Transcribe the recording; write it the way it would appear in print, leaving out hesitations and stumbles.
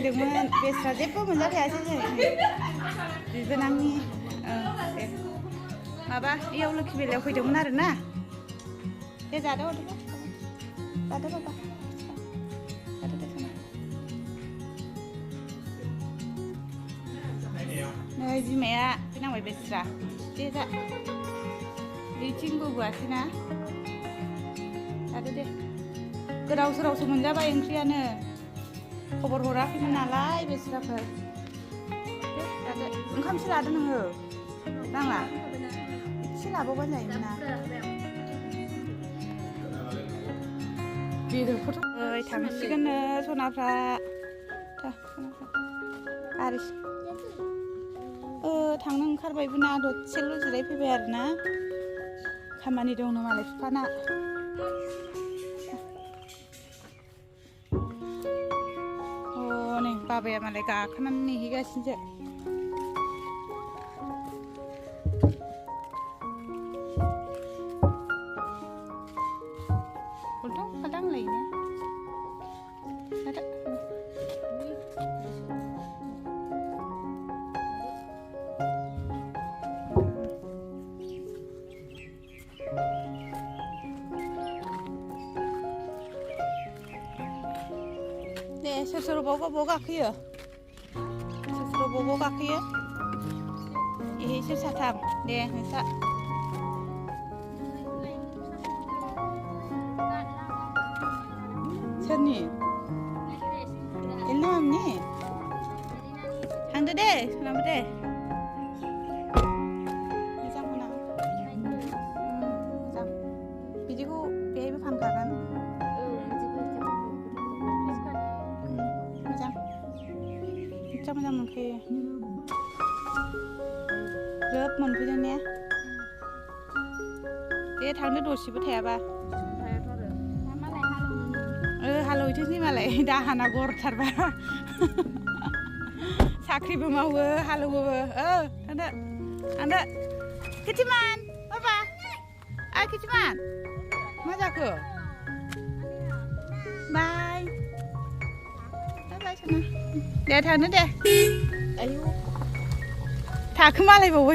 फैदोंमोन बेस्रा जेबो मोनजाखायासै जों बिबोनांनि माबा इयाव लोखि बेलायाव फैदोंमोन आरो ना दे जादो जादो बाबा जादो दे नै बिमाया फैनांबाय बेस्रा दे जा बेथिं बोबोआसैना जादो दे गोदाव सोरावसो मोनजाबाय ओंख्रियानो खबर हराखैमोन नालाय बेस्राफोर जादो ओंखामसो लादो नोङो नांला एसे लाबावबानो जायोमोन ना बेदरफोर थांसिगोननो सनाफ्रा गारि थांनो ओंखारबायबो ना दसेल' जिरायफैबाय आरो ना खामानि दंनो मालाय बिफाना नै बाबाया मालाय गाखोनानै नेहैगासिनोसो उल्थां फाल्थां होनलायोने दे सोर सोर बबाव गाखोयो सोर सोर बबाव गाखोयो सोर साथाम दे नोंसा सोरनि इलनामनि थांदो दे सोनाबो दे मोजां मोना मोजां बिदिखौ बेहायबो फानखागोन मोजां मोनखायो ग्रोब मोनफैदों ने दे थांदो दसेबो थायाबा हालौहैथोंसै मालाय दाहाना गरथारबा साख्रिबो मावो हालौवोबो थांदो थांदो खिथिमान बाबा खिथिमान मा जाखो बाय बाय सना दे थांदो दे आयु थाखोमालायबावबाय